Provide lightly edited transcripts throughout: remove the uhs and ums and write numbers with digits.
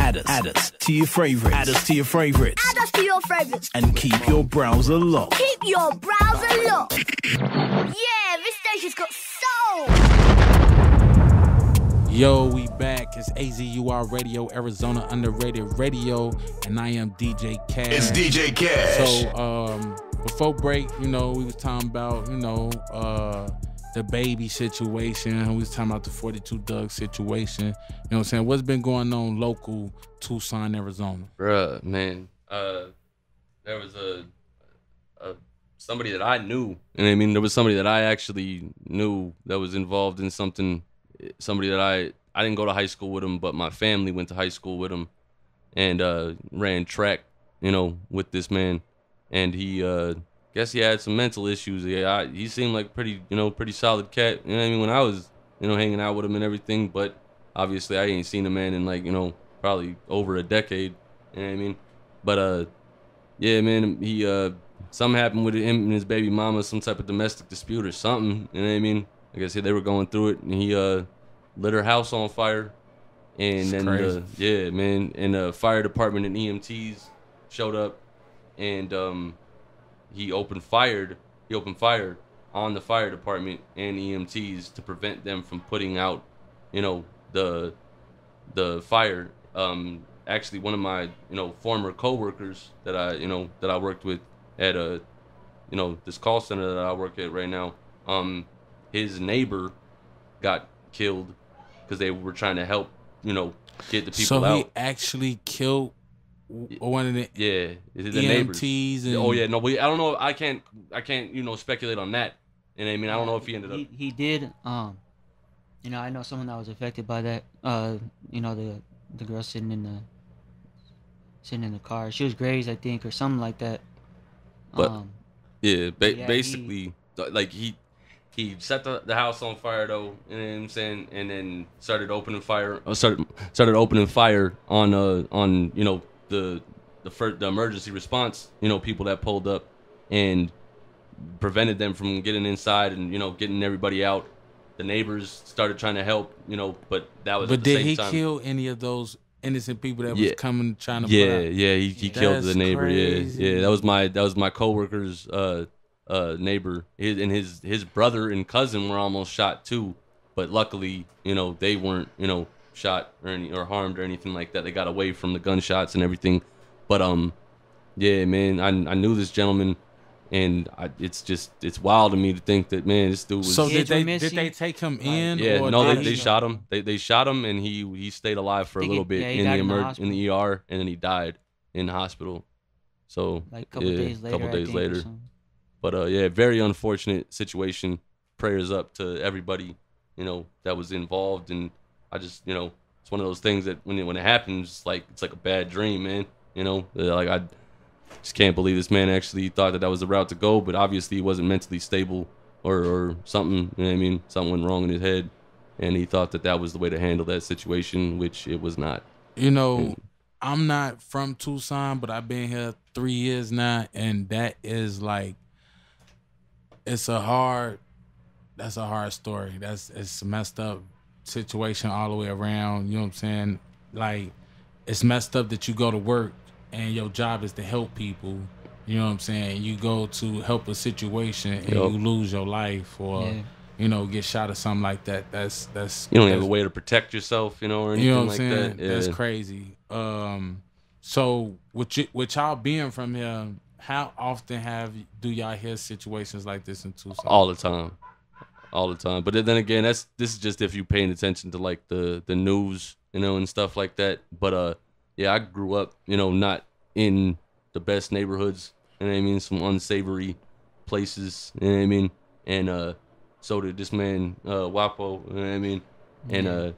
Add us to your favorites. Add us to your favorites. Add us to your favorites. And keep your browser locked. Keep your browser locked. Yeah, this station's got soul. Yo, we back. It's AZUR Radio, Arizona Underrated Radio, and I am DJ Cash. It's DJ Cash. So, before break, we was talking about, the baby situation. We was talking about the 42 Doug situation. You know what I'm saying? What's been going on local Tucson, Arizona? Bruh, man. There was a somebody that I knew. And I mean, there was somebody that I actually knew that was involved in something. Somebody that I didn't go to high school with him, but my family went to high school with him and ran track, with this man. And he guess he had some mental issues. Yeah, he seemed like pretty solid cat. You know what I mean? When I was, hanging out with him and everything, but obviously I ain't seen a man in probably over a decade. You know what I mean? But yeah, man, he something happened with him and his baby mama, some type of domestic dispute or something. You know what I mean? Like I said, they were going through it, and he lit her house on fire. And then the fire department and EMTs showed up, and he opened fire on the fire department and EMTs to prevent them from putting out, the fire. Actually, one of my former coworkers that I worked with at this call center that I work at right now. His neighbor got killed because they were trying to help, get the people out. So he actually killed one of the the EMTs. And, oh yeah, no, I don't know. I can't, speculate on that. And I mean, I don't know if he ended up. He did. I know someone that was affected by that. The girl sitting in the car. She was grazed, I think, or something like that. But basically, he set the house on fire though, you know what I'm saying, and then started opening fire. Started opening fire on the emergency response, people that pulled up, and prevented them from getting inside and getting everybody out. The neighbors started trying to help, but that was. But did he kill any of those innocent people that was coming trying to? He killed the neighbor. Crazy. Yeah, that was my coworker's neighbor. His brother and cousin were almost shot too, but luckily they weren't shot or harmed or anything like that. They got away from the gunshots and everything. But yeah, man, I knew this gentleman, and it's wild to me to think that, man, this dude was. So did they take him in? Yeah, or no, they shot him. They shot him, and he stayed alive for a little bit in the ER, and then he died in the hospital. So like a couple days later. But very unfortunate situation. Prayers up to everybody, that was involved, and I just, it's one of those things that when it happens, it's like a bad dream, man. Like I just can't believe this man actually thought that was the route to go, but obviously he wasn't mentally stable or something. You know what I mean? Something went wrong in his head, and he thought that was the way to handle that situation, which it was not. I'm not from Tucson, but I've been here 3 years now, and that is like. That's a hard story. It's a messed up situation all the way around. You know what I'm saying? Like, it's messed up that you go to work and your job is to help people. You know what I'm saying? You go to help a situation and you lose your life or get shot or something like that. That's you don't have a way to protect yourself, or anything like that. Yeah. That's crazy. So with y'all being from here, how often do y'all hear situations like this in Tucson? All the time. But then again, this is just if you're paying attention to like the news, and stuff like that. But I grew up, not in the best neighborhoods. You know what I mean? Some unsavory places. You know what I mean? And so did this man, Wapo. You know what I mean? And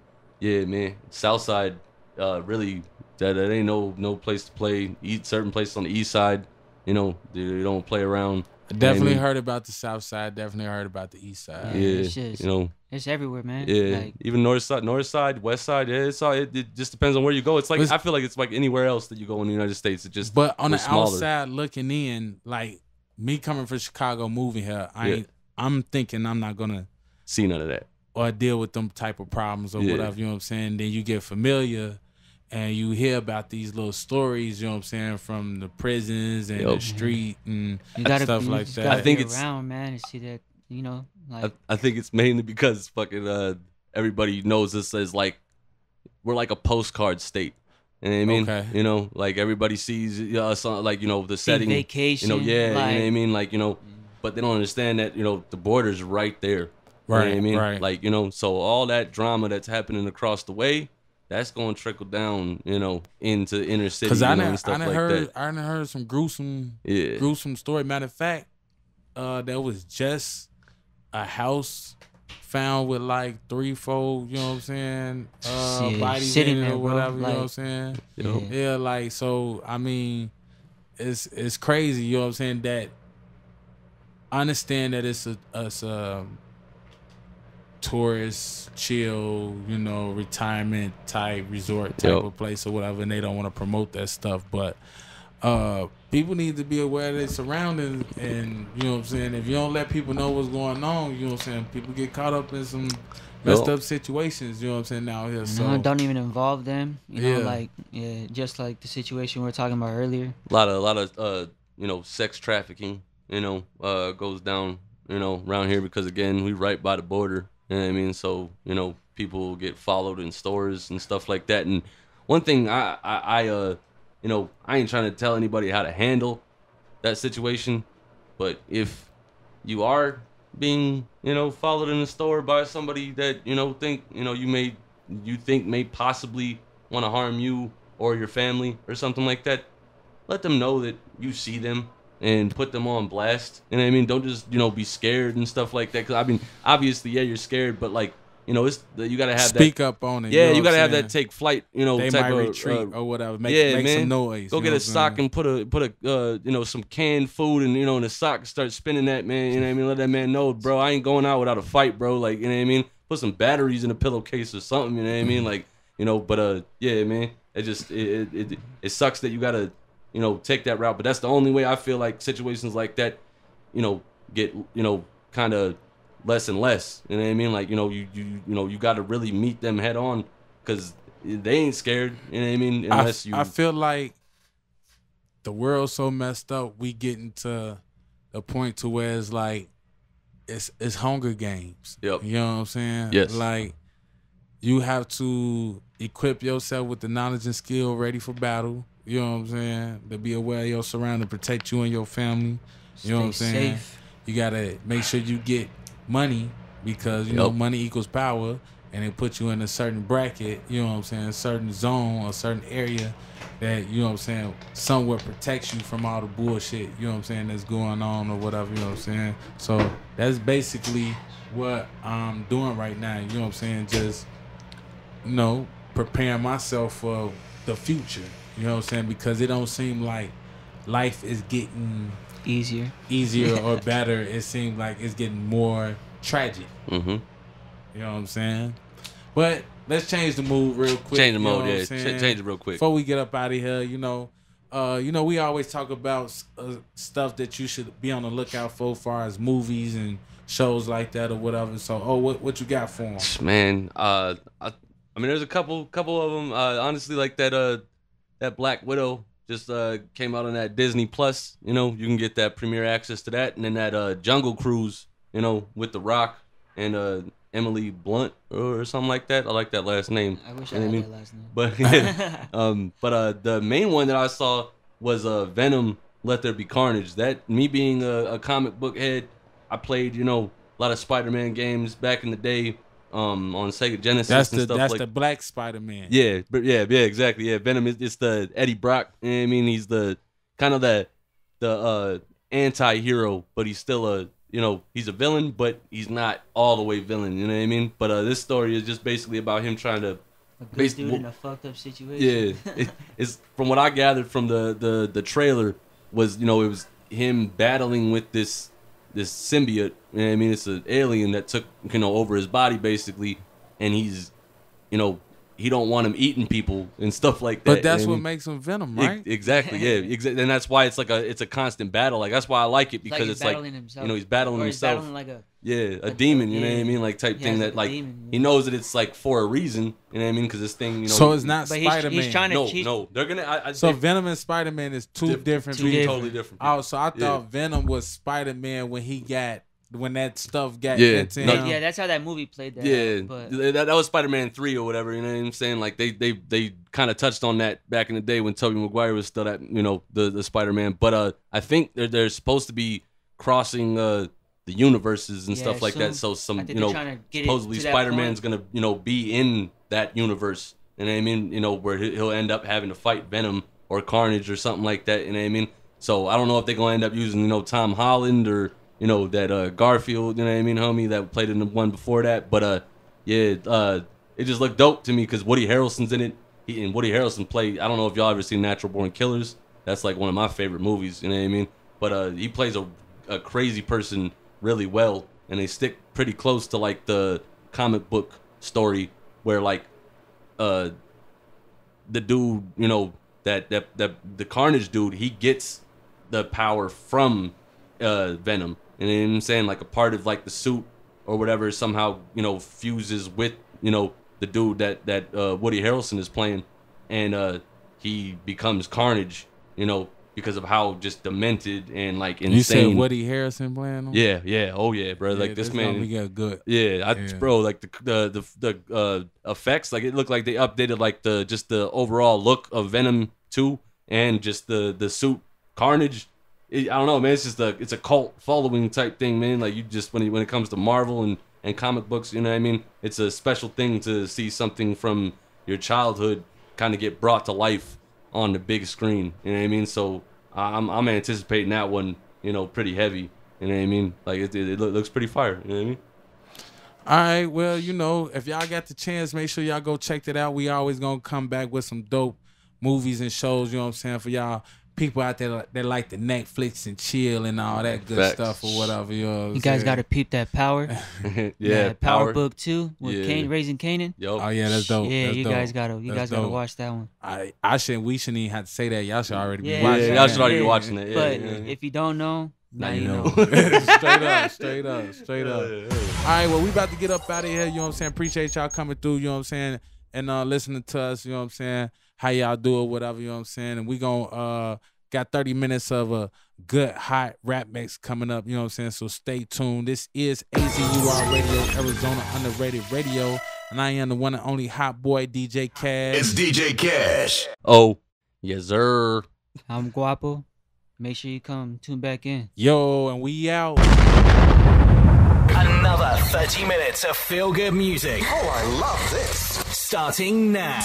man, Southside, really, that ain't no place to play. Certain places on the east side. They don't play around. I definitely heard about the south side. Definitely heard about the east side. Yeah, it's everywhere, man. Yeah, even north side, west side. Yeah, it just depends on where you go. It's like I feel like it's like anywhere else that you go in the United States. It just but on the smaller. outside looking in, like me coming from Chicago, moving here, I'm thinking I'm not gonna see none of that or deal with them type of problems or whatever. You know what I'm saying? Then you get familiar. and you hear about these little stories, you know what I'm saying, from the prisons and the street and stuff like that. I think it's around, man, to see that, you know, like I think it's mainly because fucking everybody knows us as like we're like a postcard state. You know what I mean? Okay. You know, like everybody sees us on, like, you know, the setting, vacation, you know, yeah, like, you know what I mean, like, you know, but they don't understand that, you know, the border's right there. Right, you know what I mean? right. Like, you know, so all that drama that's happening across the way, that's going to trickle down, you know, into inner city, Because and stuff like that. I heard some gruesome story. Matter of fact, there was just a house found with like 3-4, you know what I'm saying, bodies sitting in it there, or bro. whatever, you Like, know what I'm saying? Yep. Yeah, like, so, I mean, it's crazy, you know what I'm saying, that I understand that it's a tourist, chill, you know, retirement type resort type of place or whatever, and they don't want to promote that stuff, but people need to be aware of their surroundings, and you know what I'm saying, if you don't let people know what's going on, you know what I'm saying, people get caught up in some messed up situations, you know what I'm saying, out here. So don't even involve them, you know, like, just like the situation we were talking about earlier. A lot of you know, sex trafficking, you know, goes down, you know, around here because, again, we right by the border, you know what I mean? So, you know, people get followed in stores and stuff like that. And one thing you know, I ain't trying to tell anybody how to handle that situation, but if you are being, you know, followed in the store by somebody that, you know, you think may possibly want to harm you or your family or something like that, let them know that you see them and put them on blast. You know what I mean? Don't just, you know, be scared and stuff like that. Because, I mean, obviously, yeah, you're scared, but, like, you know, you gotta have speak up on it. Yeah, you, know you gotta have saying? that take flight. You know, they type might of retreat or whatever. Make man, some noise. Go get a sock and put a you know, some canned food and, you know, in the sock and start spinning that, man. You know what I mean? Let that man know, bro, I ain't going out without a fight, bro. Like, you know what I mean? Put some batteries in a pillowcase or something. You know what I mean? Like, you know, but yeah, man. It just it sucks that you gotta, you know, take that route. But that's the only way I feel like situations like that, you know, get, you know, kind of less and less. You know what I mean? Like, you know, you got to really meet them head on, because they ain't scared. You know what I mean? Unless I feel like the world's so messed up, we getting to a point to where it's like it's Hunger Games. Yep. You know what I'm saying? Yes. Like, you have to equip yourself with the knowledge and skill ready for battle. You know what I'm saying? To be aware of your surroundings, protect you and your family. You know what I'm saying? Safe. You gotta make sure you get money, because you know money equals power, and it puts you in a certain bracket, you know what I'm saying, a certain zone, a certain area that, you know what I'm saying, somewhere protects you from all the bullshit, you know what I'm saying, that's going on or whatever, you know what I'm saying. So that's basically what I'm doing right now, you know what I'm saying, just, you know, preparing myself for the future, you know what I'm saying, because it don't seem like life is getting easier or better. It seems like it's getting more tragic. Mm-hmm. You know what I'm saying? But let's change the mood real quick. Change the mode, you know yeah. Change it real quick. Before we get up out of here, you know, we always talk about stuff that you should be on the lookout for, as far as movies and shows like that or whatever. So, what you got for them? Man, I mean, there's a couple of them. Honestly, like that Black Widow just came out on that Disney Plus. You know, you can get that premiere access to that, and then that Jungle Cruise, you know, with The Rock and Emily Blunt or something like that. I like that last name. I wish I had that last name. But the main one that I saw was Venom: Let There Be Carnage. That, me being a comic book head, I played, you know, a lot of Spider-Man games back in the day. On Sega Genesis and stuff. That's the black Spider-Man. Yeah, but yeah, exactly. Yeah, Venom it's the Eddie Brock. You know what I mean, he's the kind of the anti-hero, but he's still he's a villain, but he's not all the way villain. You know what I mean? But this story is just basically about him trying to a good dude in a fucked up situation. Yeah, it's from what I gathered from the trailer was, you know, it was him battling with this symbiote. You know what I mean? It's an alien that took, you know, over his body basically, and he's he don't want him eating people and stuff like that. But that's what makes him Venom, right? Exactly, yeah. And that's why it's like it's a constant battle. Like that's why I like it, because it's like himself. you know, he's battling himself. Battling like a a demon, you know what I mean? Like type thing that like demon, he knows that it's like for a reason, you know what I mean? Because this thing, you know. So it's not but Spider-Man. he's trying to No, they're gonna. So Venom and Spider-Man is two different people. Totally different. Oh, so I thought Venom was Spider-Man when that stuff got Yeah, into no, him. yeah, that's how that movie played that. Yeah, But that was Spider-Man 3 or whatever. You know what I'm saying? Like they kind of touched on that back in the day when Tobey Maguire was still that, you know, the Spider-Man. But I think they're supposed to be crossing the universes and stuff like that. So some, you know, supposedly Spider-Man's gonna, you know, be in that universe. You know what I mean? You know, where he'll end up having to fight Venom or Carnage or something like that. You know what I mean? So I don't know if they're gonna end up using, you know, Tom Holland or, you know, that Garfield, you know what I mean, homie, that played in the one before that. But it just looked dope to me because Woody Harrelson's in it. And Woody Harrelson played, I don't know if y'all ever seen Natural Born Killers. That's like one of my favorite movies, you know what I mean? But he plays a crazy person really well, and they stick pretty close to like the comic book story where like the dude, you know, that the Carnage dude, he gets the power from Venom. And you know what I'm saying, like a part of like the suit or whatever somehow, you know, fuses with, you know, the dude that Woody Harrelson is playing, and he becomes Carnage, you know, because of how just demented and like insane. You said Woody Harrelson playing him? Yeah, oh yeah, bro. Like this man, we got good. Yeah, bro. Like the effects, like it looked like they updated like the overall look of Venom 2 and just the suit Carnage. I don't know, man. It's just it's a cult following type thing, man. Like you just when it comes to Marvel and comic books, you know what I mean? It's a special thing to see something from your childhood kind of get brought to life on the big screen. You know what I mean? So I'm anticipating that one, you know, pretty heavy. You know what I mean? Like it looks pretty fire. You know what I mean? All right, well, you know, if y'all got the chance, make sure y'all go check that out. We always gonna come back with some dope movies and shows, you know what I'm saying, for y'all people out there that like the Netflix and chill and all that good stuff or whatever. You know what you guys got to peep that Power. Yeah, Power Book 2 with Raising Kanan. Yep. Oh yeah, that's dope. Yeah, that's you dope. guys gotta watch that one. We shouldn't even have to say that. Y'all should already be watching. Yeah, y'all should already be watching it. But if you don't know, now you know. Straight up. All right, well, we about to get up out of here. You know what I'm saying? Appreciate y'all coming through. You know what I'm saying? And listening to us. You know what I'm saying? How y'all do it, whatever. You know what I'm saying? And we gonna got 30 minutes of a good hot rap mix coming up. You know what I'm saying? So stay tuned. This is AZUR Radio, Arizona Underrated Radio, and I am the one and only hot boy DJ Cash. It's DJ Cash. Oh, yes, sir. I'm Guapo. Make sure you come tune back in. Yo, and we out. Another 30 minutes of feel-good music. Oh, I love this. Starting now.